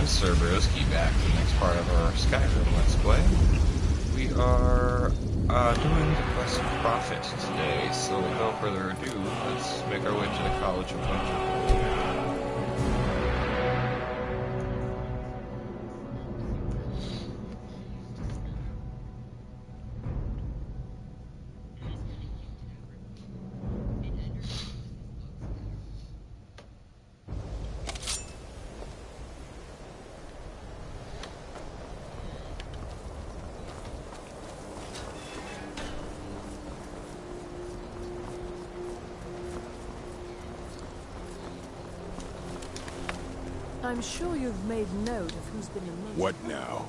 Sir Broski back for the next part of our Skyrim Let's Play. We are doing the quest of Prophet today, so without further ado, let's make our way to the College of Winter. I'm sure you've made note of who's been the most... What now?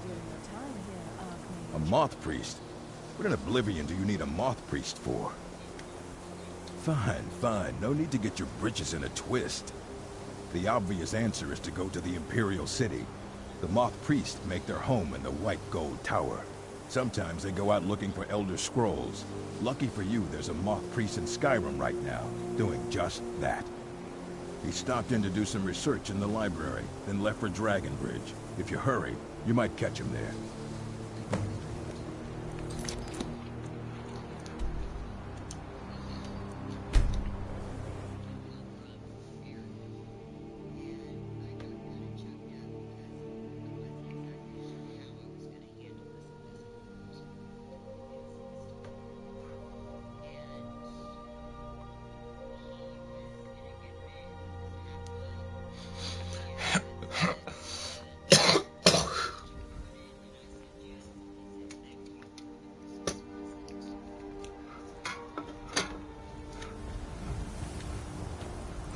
A moth priest? What in Oblivion do you need a moth priest for? Fine, fine. No need to get your britches in a twist. The obvious answer is to go to the Imperial City. The moth priests make their home in the White Gold Tower. Sometimes they go out looking for Elder Scrolls. Lucky for you, there's a moth priest in Skyrim right now, doing just that. He stopped in to do some research in the library, then left for Dragonbridge. If you hurry, you might catch him there.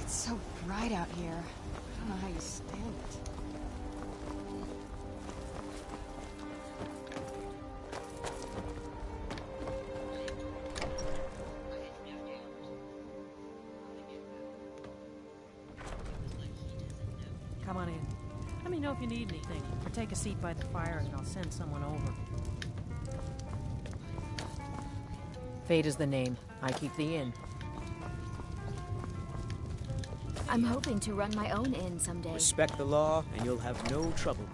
So bright out here. I don't know how you stand it. Come on in. Let me know if you need anything, or take a seat by the fire and I'll send someone over. Fate is the name. I keep the inn. I'm hoping to run my own inn someday. Respect the law, and you'll have no trouble.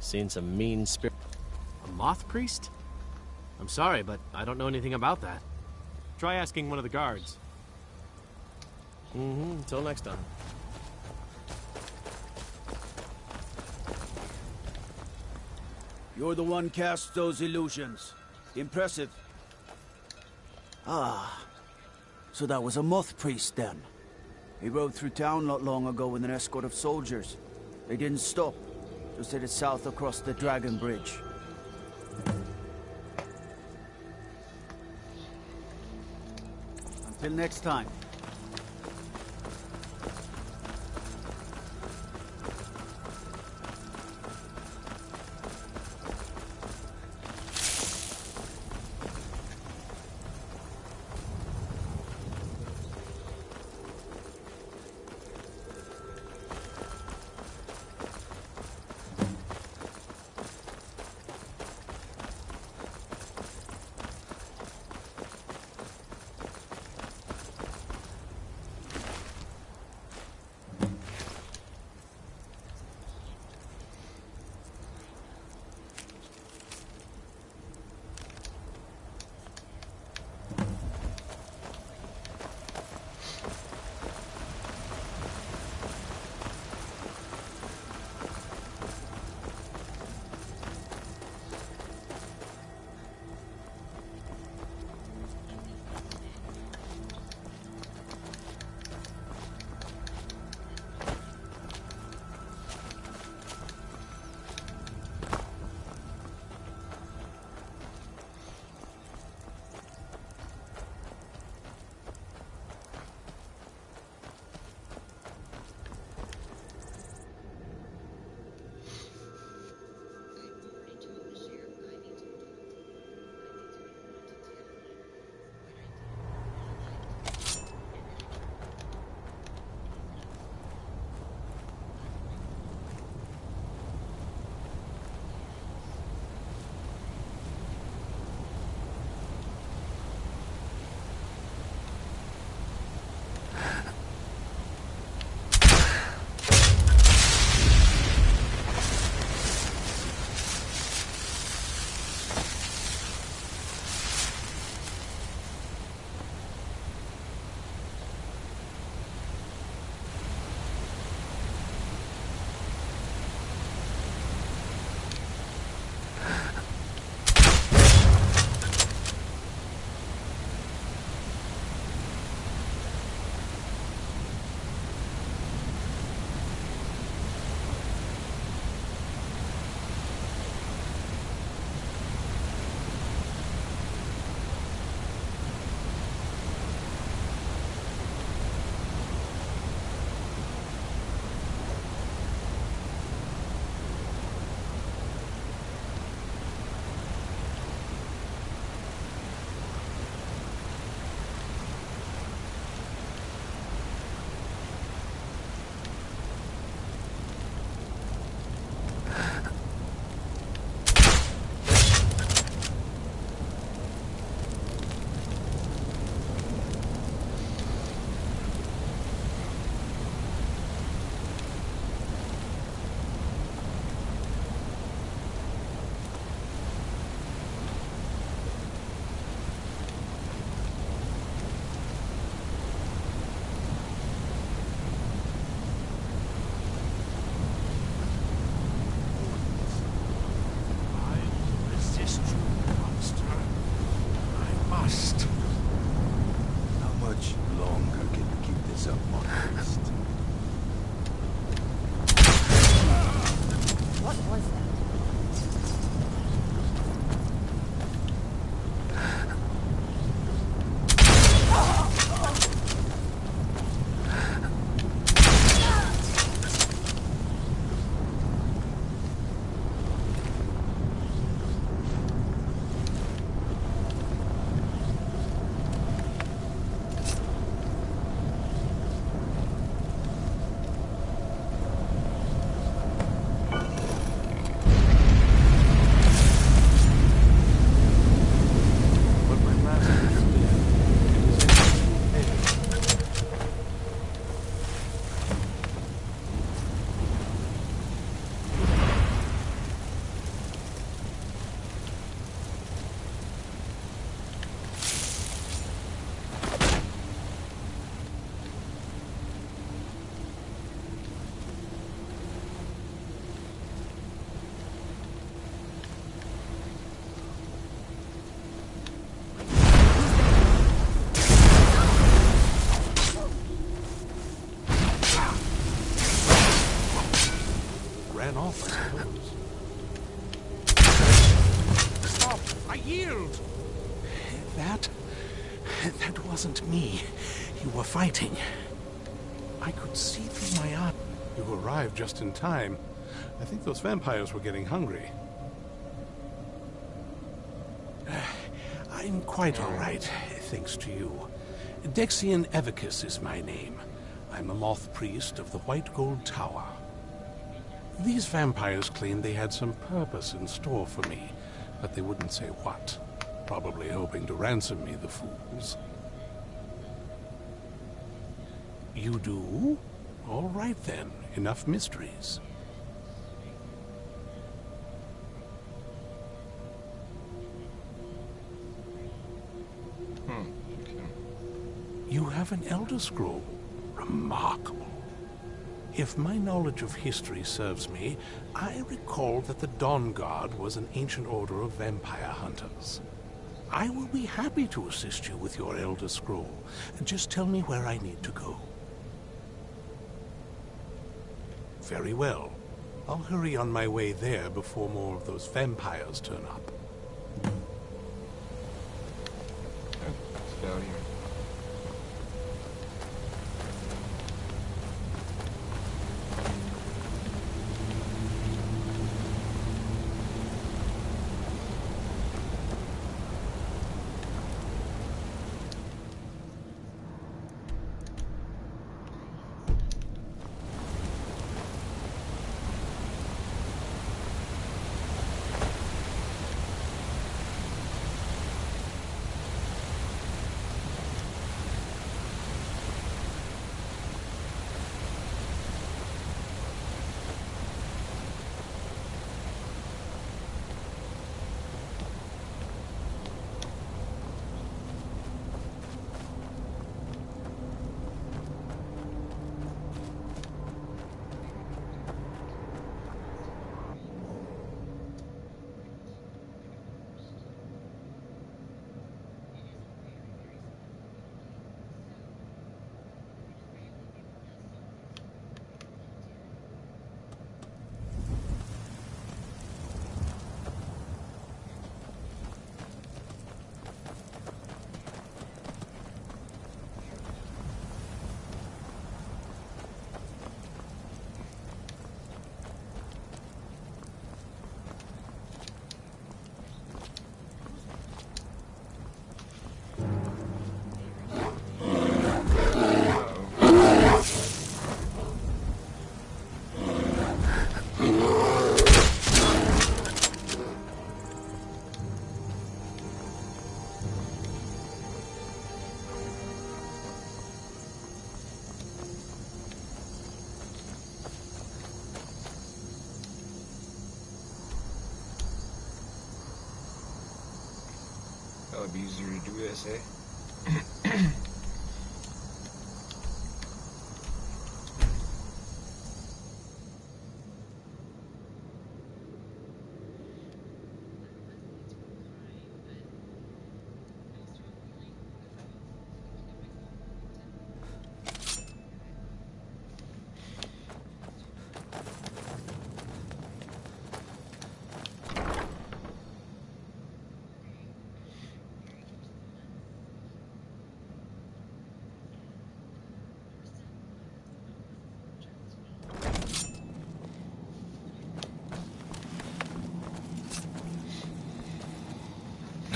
Seen some mean spirit. A moth priest? I'm sorry, but I don't know anything about that. Try asking one of the guards. Until next time. You're the one cast those illusions. Impressive. Ah, so that was a moth priest then. He rode through town not long ago with an escort of soldiers. They didn't stop. Just headed south across the Dragon Bridge. Until next time. ran off, I suppose. Stop! I yield! That wasn't me. You were fighting. I could see through my eye. You arrived just in time. I think those vampires were getting hungry. I'm quite all right, thanks to you. Dexian Evicus is my name. I'm a moth priest of the White Gold Tower. These vampires claimed they had some purpose in store for me, but they wouldn't say what. Probably hoping to ransom me, the fools. You do? All right then, enough mysteries. You have an Elder Scroll. Remarkable. If my knowledge of history serves me, I recall that the Dawn Guard was an ancient order of vampire hunters. I will be happy to assist you with your Elder Scroll. Just tell me where I need to go. Very well. I'll hurry on my way there before more of those vampires turn up. Let's get out of here. That would be easier to do this, eh?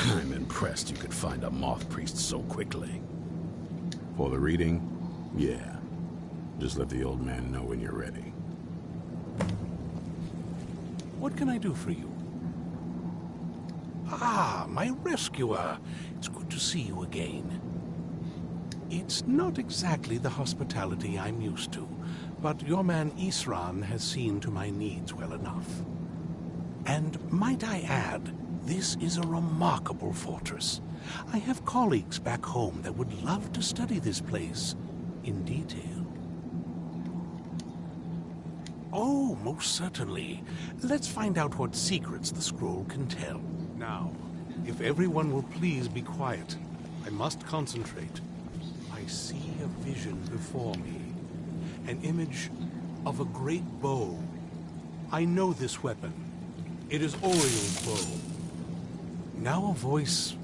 I'm impressed you could find a moth priest so quickly. For the reading? Yeah. Just let the old man know when you're ready. What can I do for you? Ah, my rescuer. It's good to see you again. It's not exactly the hospitality I'm used to, but your man Isran has seen to my needs well enough. And might I add, this is a remarkable fortress. I have colleagues back home that would love to study this place in detail. Oh, most certainly. Let's find out what secrets the scroll can tell. Now, if everyone will please be quiet, I must concentrate. I see a vision before me, an image of a great bow. I know this weapon. It is Oriel's bow. Now a voice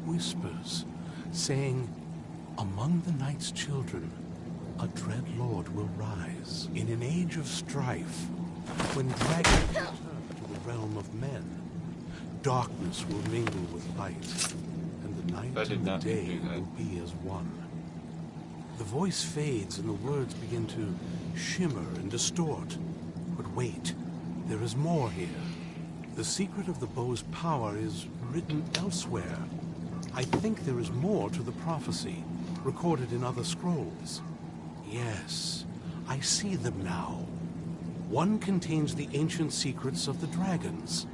whispers, saying, among the night's children, a dread lord will rise. In an age of strife, when dragons return to the realm of men, darkness will mingle with light, and the night and the day will be as one. The voice fades and the words begin to shimmer and distort. But wait, there is more here. The secret of the bow's power is written elsewhere. I think there is more to the prophecy, recorded in other scrolls. Yes, I see them now. One contains the ancient secrets of the dragons,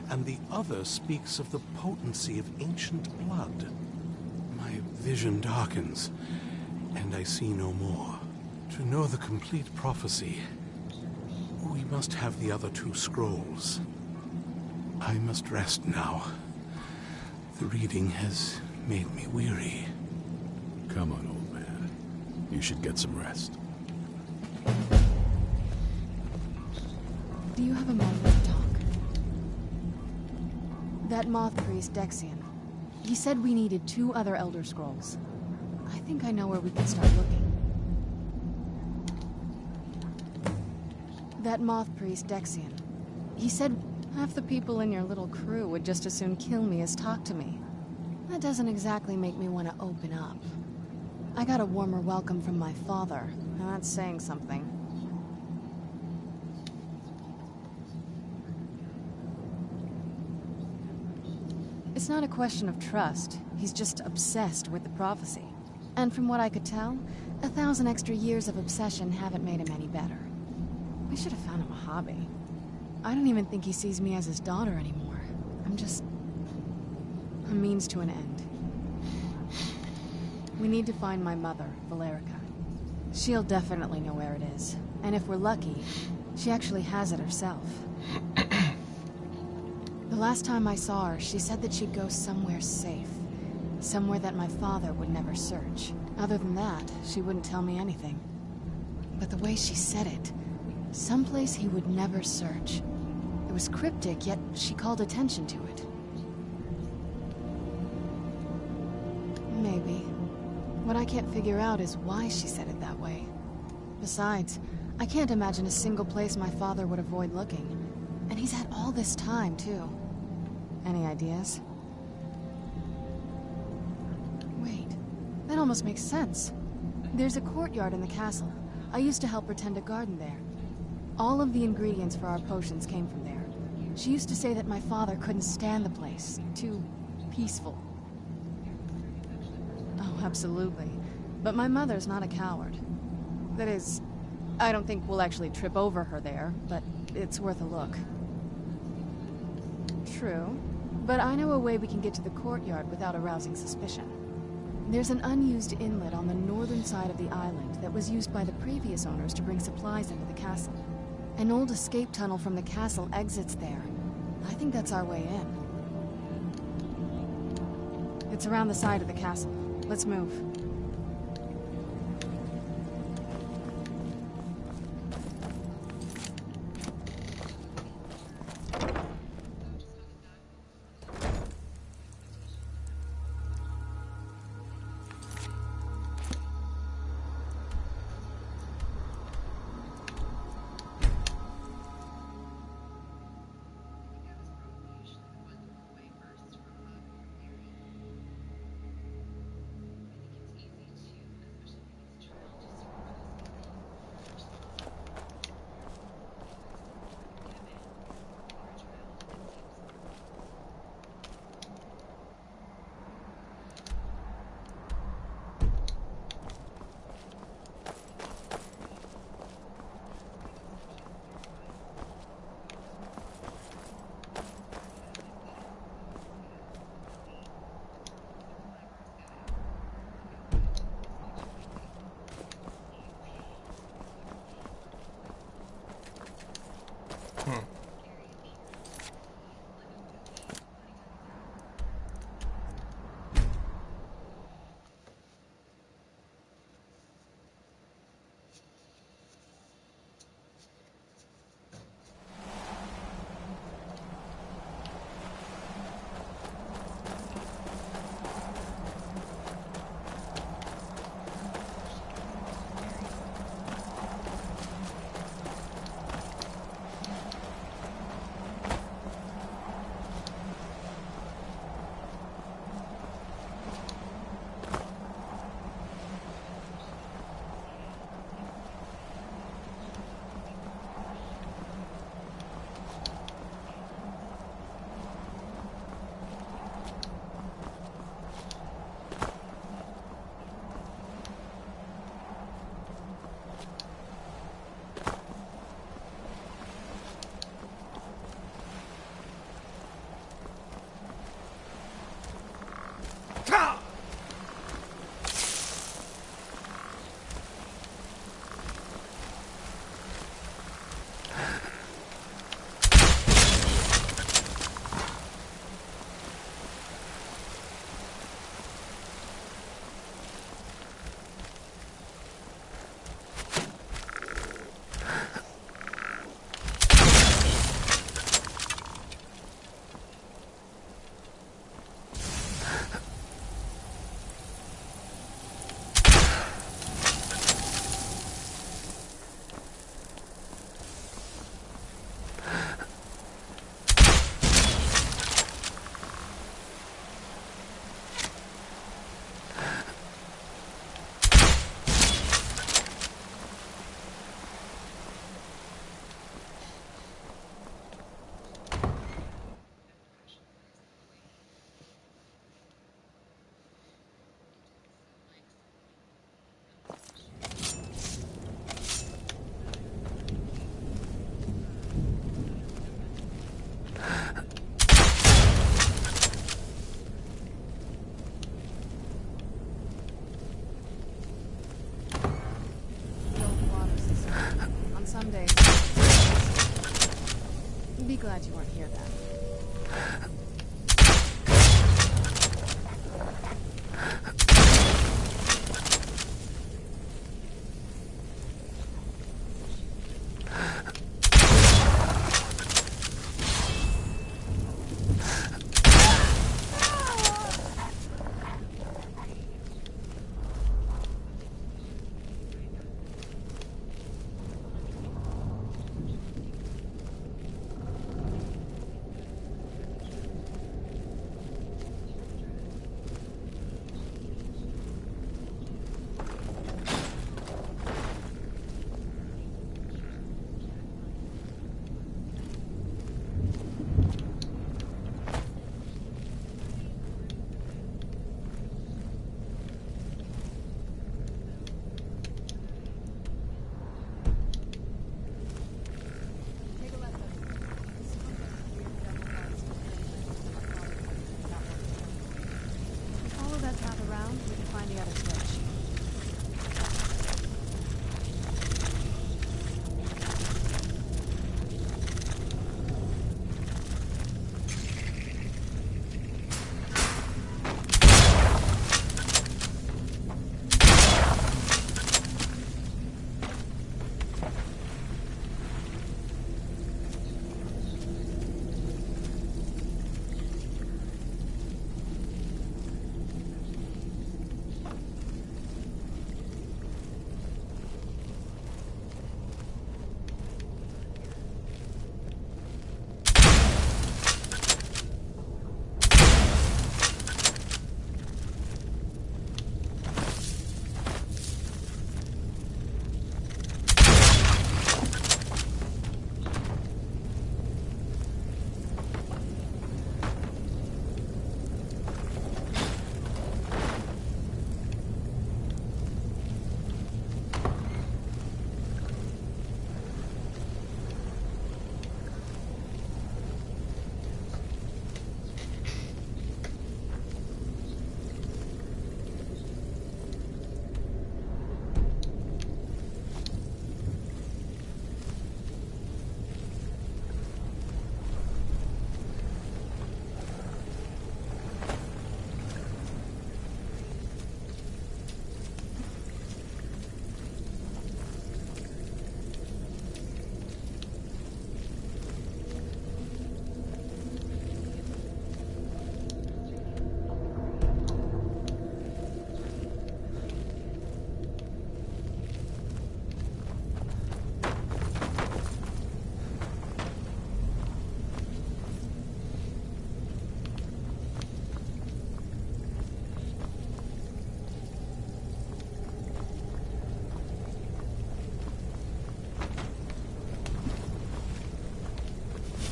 and the other speaks of the potency of ancient blood. My vision darkens, and I see no more. To know the complete prophecy, we must have the other 2 scrolls. I must rest now. The reading has made me weary. Come on, old man. You should get some rest. Do you have a moment to talk? That moth priest, Dexian. He said we needed 2 other Elder Scrolls. I think I know where we can start looking. That moth priest, Dexian. He said half the people in your little crew would just as soon kill me as talk to me. That doesn't exactly make me want to open up. I got a warmer welcome from my father, and that's saying something. It's not a question of trust. He's just obsessed with the prophecy. And from what I could tell, 1,000 extra years of obsession haven't made him any better. We should have found him a hobby. I don't even think he sees me as his daughter anymore. I'm just a means to an end. We need to find my mother, Valerica. She'll definitely know where it is. And if we're lucky, she actually has it herself. The last time I saw her, she said that she'd go somewhere safe. Somewhere that my father would never search. Other than that, she wouldn't tell me anything. But the way she said it, someplace he would never search. It was cryptic, yet she called attention to it. Maybe. What I can't figure out is why she said it that way. Besides, I can't imagine a single place my father would avoid looking. And he's had all this time, too. Any ideas? Wait, that almost makes sense. There's a courtyard in the castle. I used to help her tend a garden there. All of the ingredients for our potions came from there. She used to say that my father couldn't stand the place. Too peaceful. Oh, absolutely. But my mother's not a coward. That is, I don't think we'll actually trip over her there, but it's worth a look. True. But I know a way we can get to the courtyard without arousing suspicion. There's an unused inlet on the northern side of the island that was used by the previous owners to bring supplies into the castle. An old escape tunnel from the castle exits there. I think that's our way in. It's around the side of the castle. Let's move. glad you weren't here then.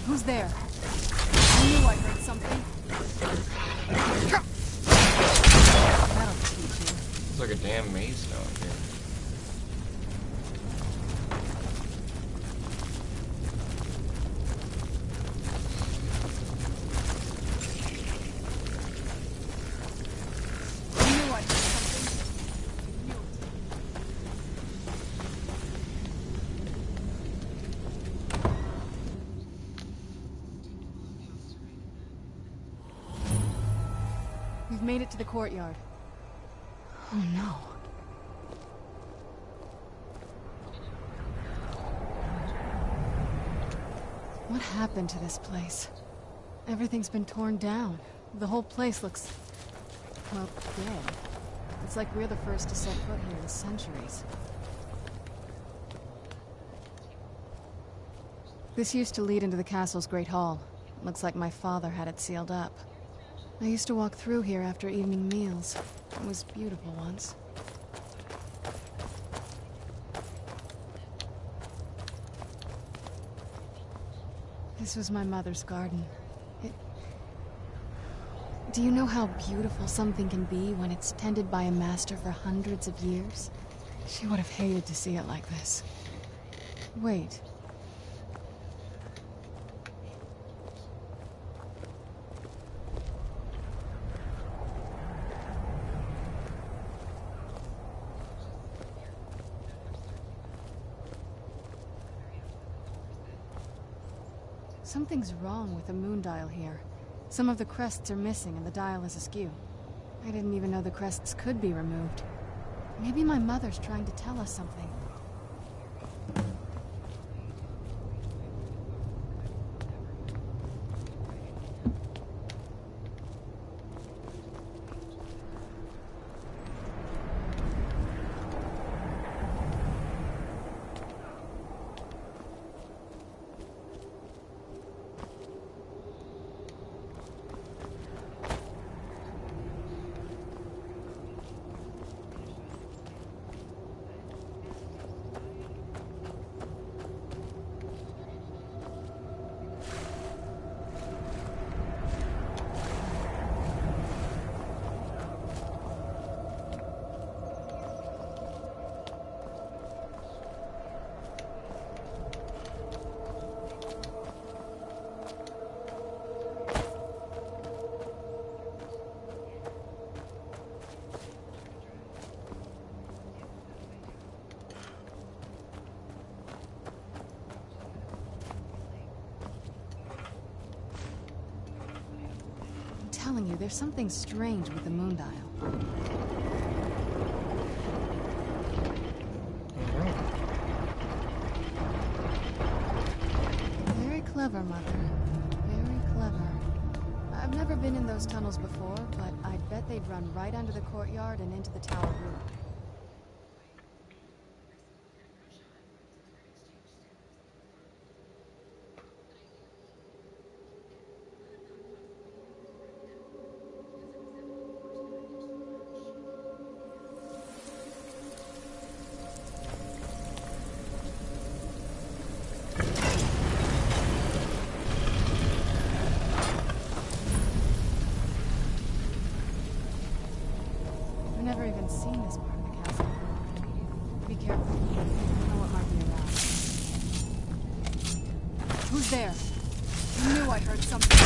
Who's there? I knew I heard something. That'll teach you. It's like a damn maze down here. I knew I heard something. Knew it. We've made it to the courtyard. Oh no. What happened to this place? Everything's been torn down. The whole place looks, well, dead. It's like we're the first to set foot here in centuries. This used to lead into the castle's great hall. Looks like my father had it sealed up. I used to walk through here after evening meals. It was beautiful once. This was my mother's garden. Do you know how beautiful something can be when it's tended by a master for hundreds of years? She would have hated to see it like this. Wait. Something's wrong with the moon dial here. Some of the crests are missing and the dial is askew. I didn't even know the crests could be removed. Maybe my mother's trying to tell us something. I'm telling you, there's something strange with the moon dial. Very clever, Mother. Very clever. I've never been in those tunnels before, but I bet they'd run right under the courtyard and into the tower room. I've never even seen this part of the castle. Be careful. You don't know what might be around. Who's there? I knew I heard something.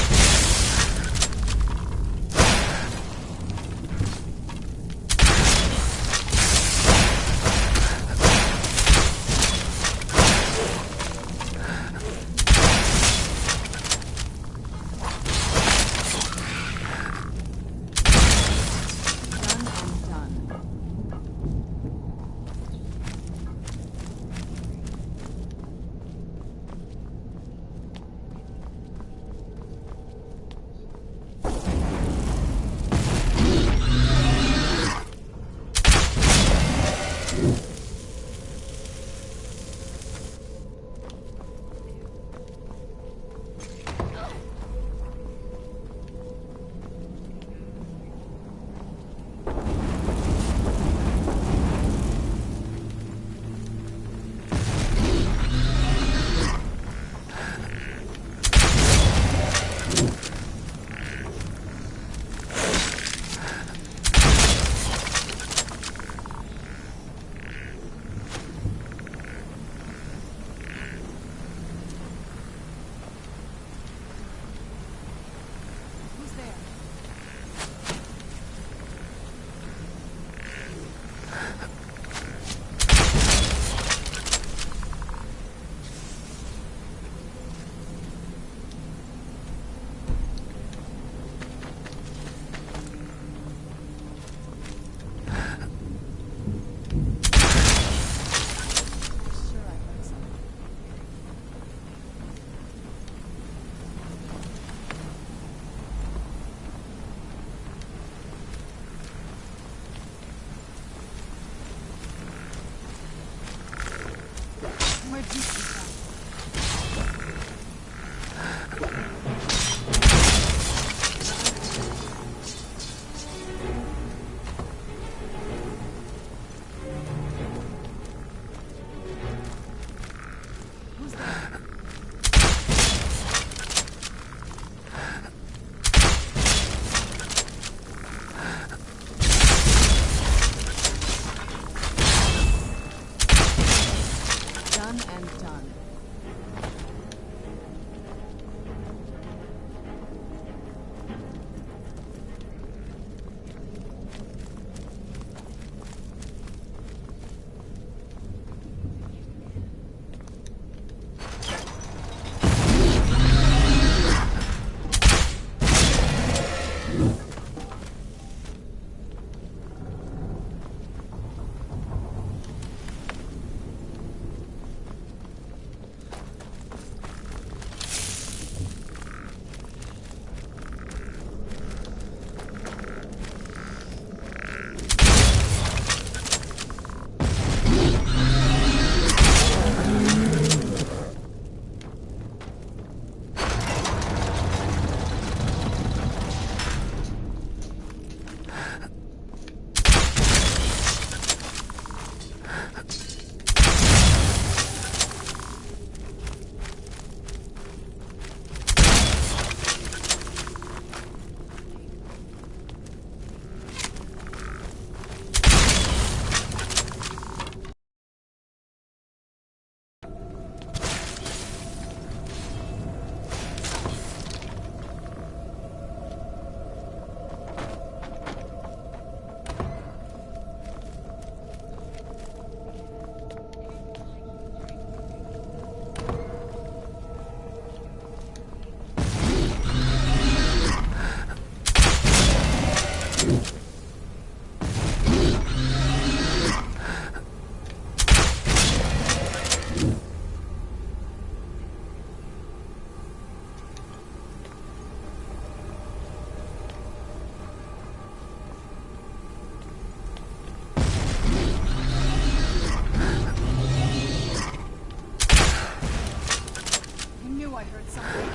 I heard something.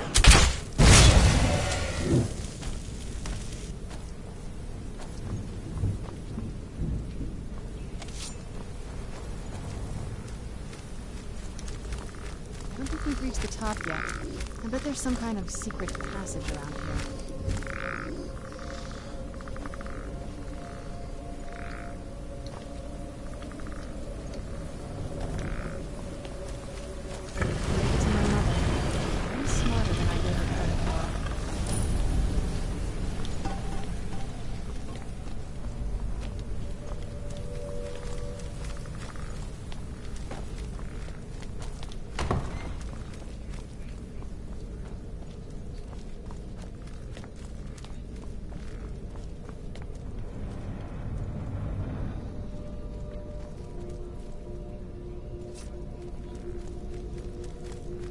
I don't think we've reached the top yet. I bet there's some kind of secret passage around here. Maybe to my mother. I'm smarter than I gave her credit for.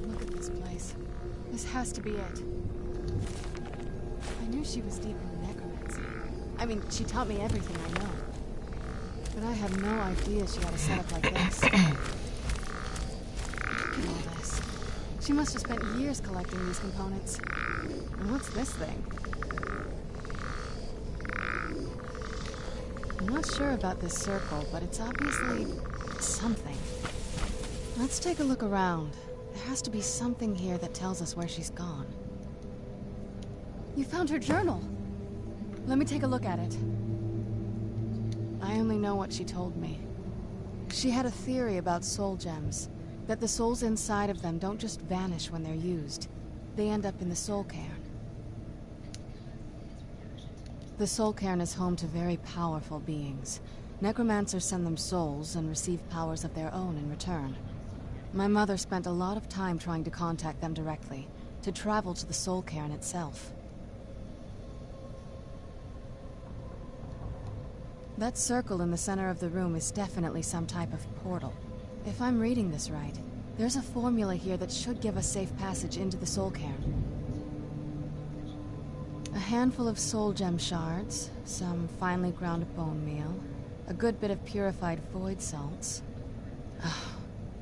Look at this place. This has to be it. I knew she was deep in necromancy. I mean, she taught me everything I know. But I had no idea she had a setup like this. Look at all this. She must have spent years collecting these components. And what's this thing? I'm not sure about this circle, but it's obviously something. Let's take a look around. There has to be something here that tells us where she's gone. You found her journal! Let me take a look at it. I only know what she told me. She had a theory about soul gems. That the souls inside of them don't just vanish when they're used. They end up in the soul cairn. The soul cairn is home to very powerful beings. Necromancers send them souls and receive powers of their own in return. My mother spent a lot of time trying to contact them directly, to travel to the soul cairn itself. That circle in the center of the room is definitely some type of portal. If I'm reading this right, there's a formula here that should give us safe passage into the soul cairn. A handful of soul gem shards, some finely ground bone meal, a good bit of purified void salts. Oh,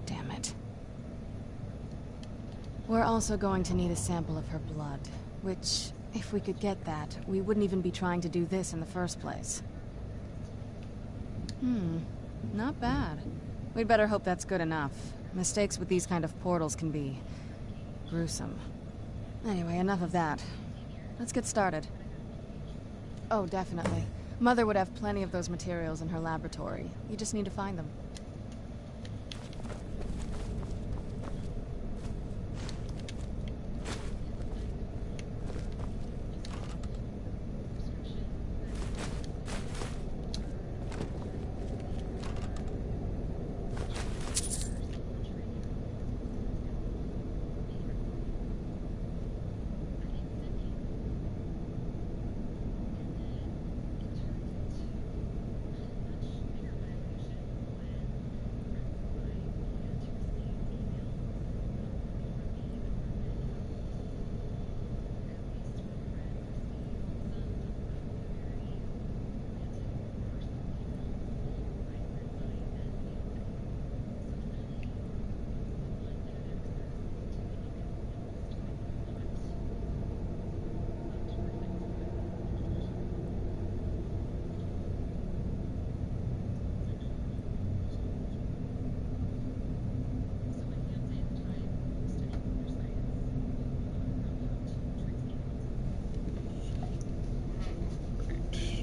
damn it. We're also going to need a sample of her blood, which, if we could get that, we wouldn't even be trying to do this in the first place. Not bad. We'd better hope that's good enough. Mistakes with these kind of portals can be gruesome. Anyway, enough of that. Let's get started. Oh, definitely. Mother would have plenty of those materials in her laboratory. You just need to find them.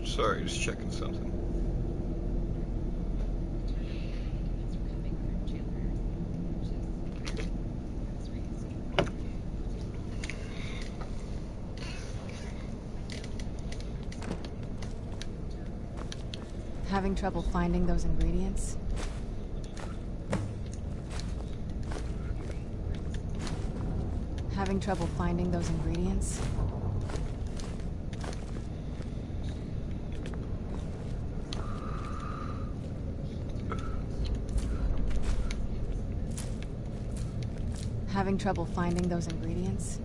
Sorry, just checking something. Having trouble finding those ingredients? Having trouble finding those ingredients? Having trouble finding those ingredients?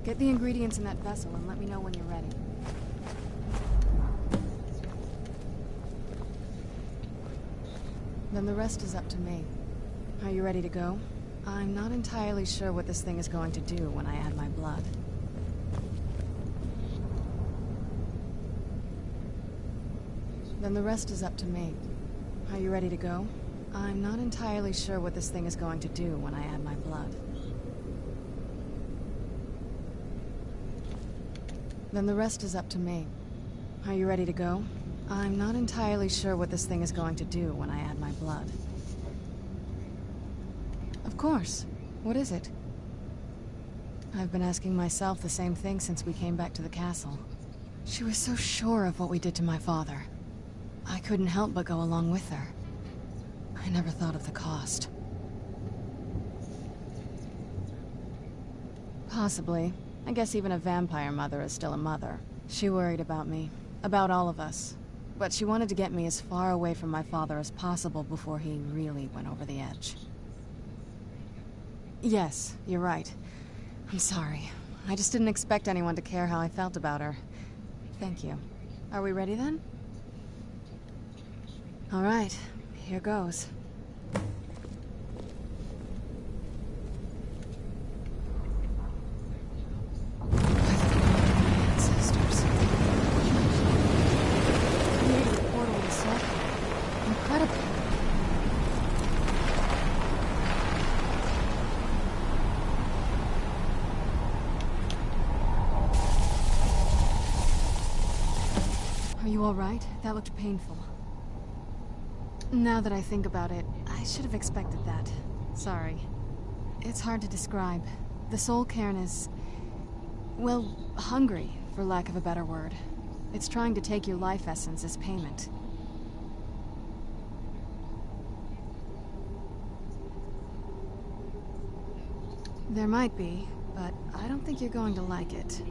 Get the ingredients in that vessel and let me know when you're ready. Then the rest is up to me. Are you ready to go? I'm not entirely sure what this thing is going to do when I add my blood. Then the rest is up to me. Are you ready to go? I'm not entirely sure what this thing is going to do when I add my blood. Then the rest is up to me. Are you ready to go? I'm not entirely sure what this thing is going to do when I add my blood. Of course. What is it? I've been asking myself the same thing since we came back to the castle. She was so sure of what we did to my father. I couldn't help but go along with her. I never thought of the cost. Possibly. I guess even a vampire mother is still a mother. She worried about me. About all of us. But she wanted to get me as far away from my father as possible before he really went over the edge. Yes, you're right. I'm sorry. I just didn't expect anyone to care how I felt about her. Thank you. Are we ready then? All right, here goes. Ancestors. Created a portal to Skyrim. Incredible. Are you all right? That looked painful. Now that I think about it, I should have expected that. Sorry. It's hard to describe. The soul cairn is... well, hungry, for lack of a better word. It's trying to take your life essence as payment. There might be, but I don't think you're going to like it.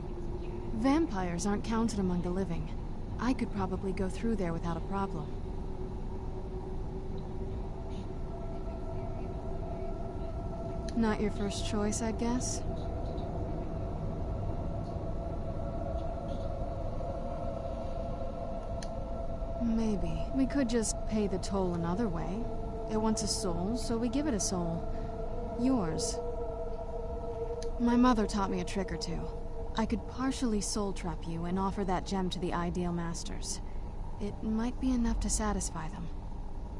Vampires aren't counted among the living. I could probably go through there without a problem. Not your first choice, I guess? Maybe. We could just pay the toll another way. It wants a soul, so we give it a soul. Yours. My mother taught me a trick or two. I could partially soul trap you and offer that gem to the ideal masters. It might be enough to satisfy them.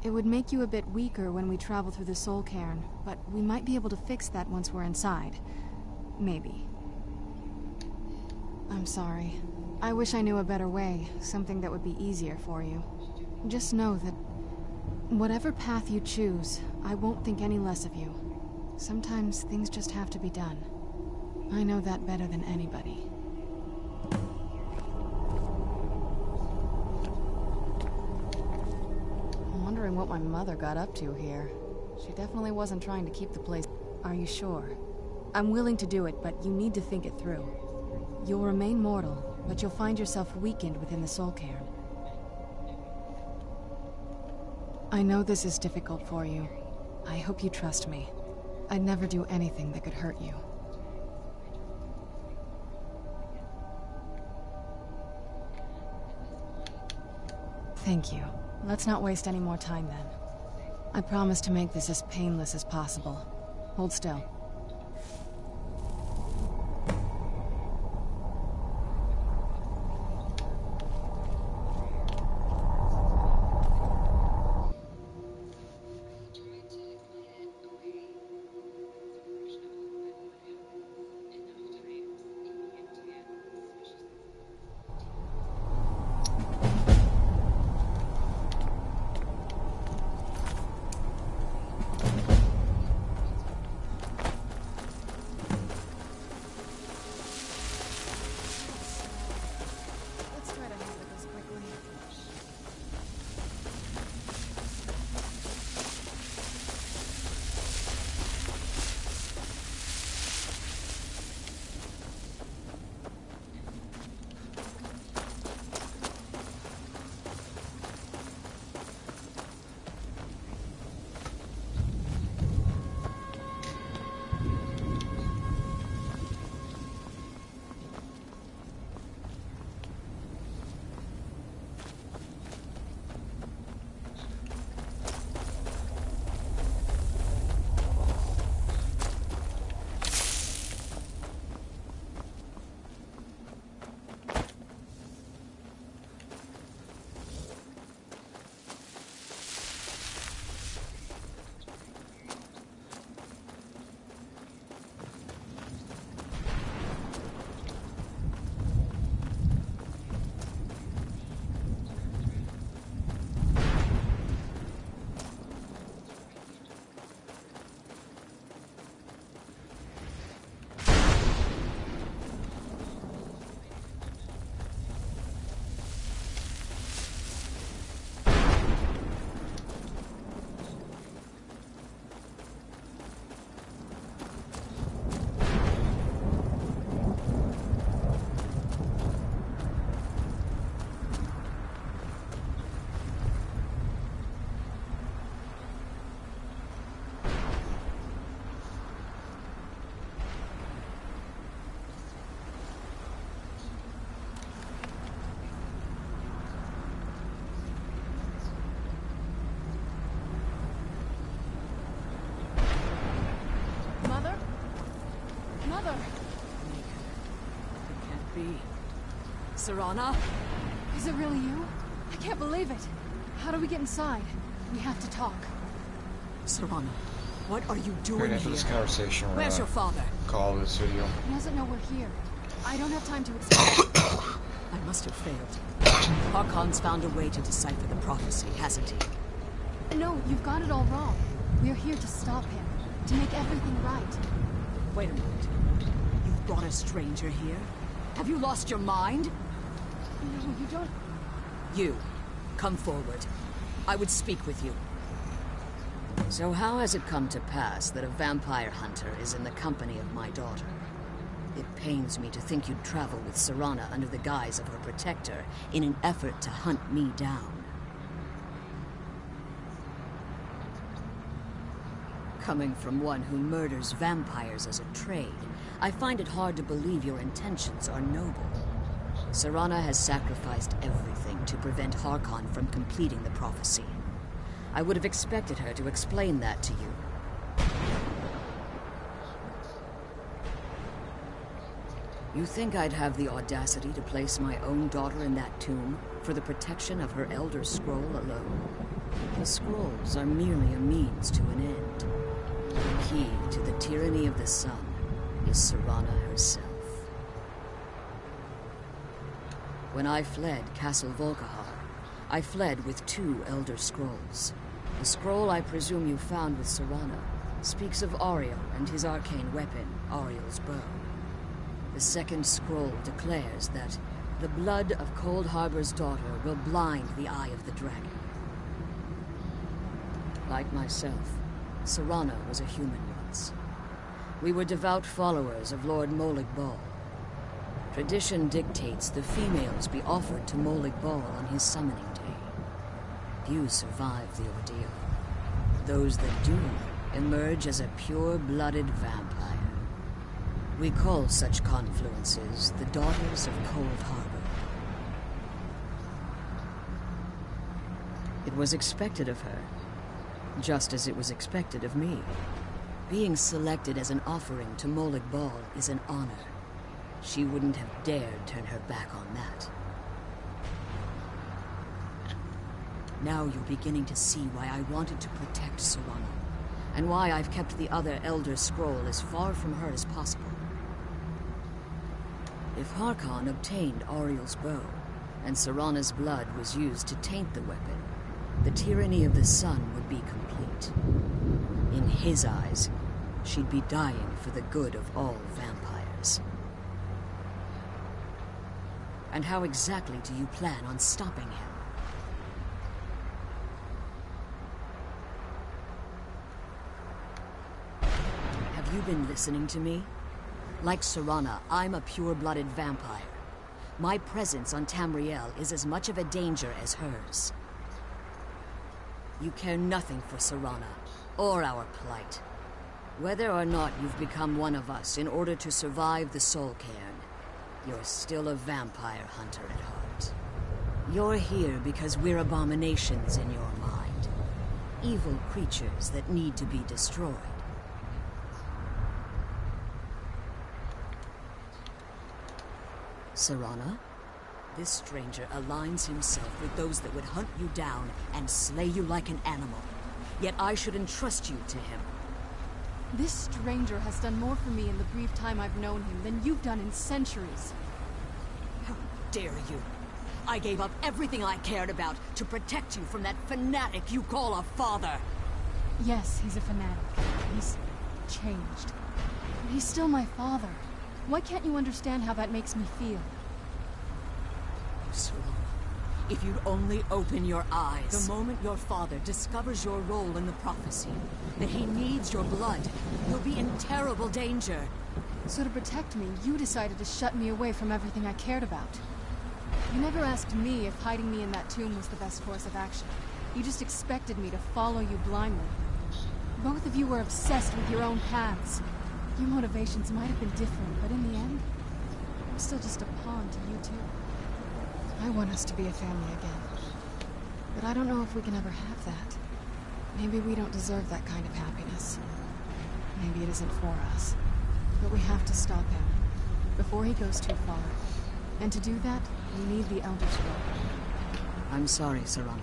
It would make you a bit weaker when we travel through the soul cairn, but we might be able to fix that once we're inside. Maybe. I'm sorry. I wish I knew a better way, something that would be easier for you. Just know that whatever path you choose, I won't think any less of you. Sometimes things just have to be done. I know that better than anybody. I'm wondering what my mother got up to here. She definitely wasn't trying to keep the place... Are you sure? I'm willing to do it, but you need to think it through. You'll remain mortal, but you'll find yourself weakened within the soul cairn. I know this is difficult for you. I hope you trust me. I'd never do anything that could hurt you. Thank you. Let's not waste any more time then. I promise to make this as painless as possible. Hold still. Serana? Is it really you? I can't believe it. How do we get inside? We have to talk. Serana, what are you doing Right after here? this conversation, we're Where's your father? call this video. He doesn't know we're here. I don't have time to explain. I must have failed. Harkon's found a way to decipher the prophecy, hasn't he? No, you've got it all wrong. We're here to stop him. To make everything right. Wait a minute. You've brought a stranger here? Have you lost your mind? No, you don't... You, come forward. I would speak with you. So how has it come to pass that a vampire hunter is in the company of my daughter? It pains me to think you'd travel with Serana under the guise of her protector in an effort to hunt me down. Coming from one who murders vampires as a trade, I find it hard to believe your intentions are noble. Serana has sacrificed everything to prevent Harkon from completing the prophecy. I would have expected her to explain that to you. You think I'd have the audacity to place my own daughter in that tomb for the protection of her Elder Scroll alone? The scrolls are merely a means to an end. The key to the tyranny of the sun is Serana herself. When I fled Castle Volkihar, I fled with 2 Elder Scrolls. The scroll I presume you found with Serana speaks of Ariel and his arcane weapon, Ariel's bow. The second scroll declares that the blood of Cold Harbor's daughter will blind the eye of the dragon. Like myself, Serana was a human once. We were devout followers of Lord Molig Bal. Tradition dictates the females be offered to Molig Bal on his summoning day. Few survive the ordeal. Those that do emerge as a pure-blooded vampire. We call such confluences the Daughters of Cold Harbor. It was expected of her, just as it was expected of me. Being selected as an offering to Molig Bal is an honor. She wouldn't have dared turn her back on that. Now you're beginning to see why I wanted to protect Serana, and why I've kept the other Elder Scroll as far from her as possible. If Harkon obtained Ariel's bow, and Serana's blood was used to taint the weapon, the tyranny of the sun would be complete. In his eyes, she'd be dying for the good of all vampires. And how exactly do you plan on stopping him? Have you been listening to me? Like Serana, I'm a pure-blooded vampire. My presence on Tamriel is as much of a danger as hers. You care nothing for Serana, or our plight. Whether or not you've become one of us in order to survive the Soul Cairn, you're still a vampire hunter at heart. You're here because we're abominations in your mind. Evil creatures that need to be destroyed. Serana, this stranger aligns himself with those that would hunt you down and slay you like an animal. Yet I should entrust you to him. This stranger has done more for me in the brief time I've known him than you've done in centuries. How dare you? I gave up everything I cared about to protect you from that fanatic you call a father. Yes, he's a fanatic. He's changed. But he's still my father. Why can't you understand how that makes me feel? Serana, if you'd only open your eyes. The moment your father discovers your role in the prophecy, that he needs your blood, you'll be in terrible danger. So to protect me, you decided to shut me away from everything I cared about. You never asked me if hiding me in that tomb was the best course of action. You just expected me to follow you blindly. Both of you were obsessed with your own paths. Your motivations might have been different, but in the end, I'm still just a pawn to you two. I want us to be a family again. But I don't know if we can ever have that. Maybe we don't deserve that kind of happiness. Maybe it isn't for us. But we have to stop him, before he goes too far. And to do that, you need the Elder Scroll. I'm sorry, Serana.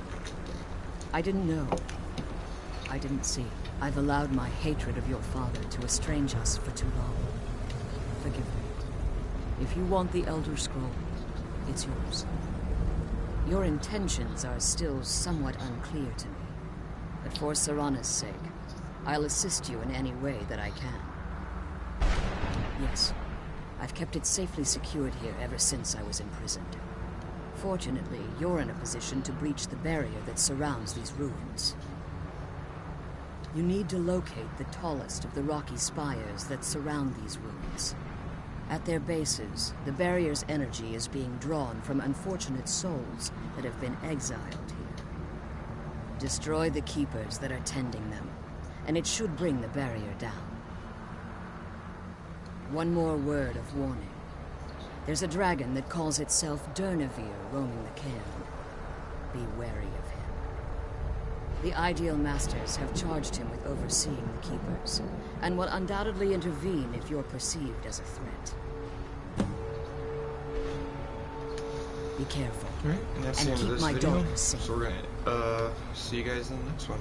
I didn't know. I didn't see. I've allowed my hatred of your father to estrange us for too long. Forgive me. If you want the Elder Scroll, it's yours. Your intentions are still somewhat unclear to me, but for Serana's sake, I'll assist you in any way that I can. Yes, I've kept it safely secured here ever since I was imprisoned. Fortunately, you're in a position to breach the barrier that surrounds these ruins. You need to locate the tallest of the rocky spires that surround these ruins. At their bases, the barrier's energy is being drawn from unfortunate souls that have been exiled here. Destroy the keepers that are tending them, and it should bring the barrier down. One more word of warning. There's a dragon that calls itself Durnevere roaming the cairn. Be wary of him. The Ideal Masters have charged him with overseeing the Keepers, and will undoubtedly intervene if you're perceived as a threat. Be careful. Alright, and that's the end of keep this my video. daughters safe. So we're gonna see you guys in the next one.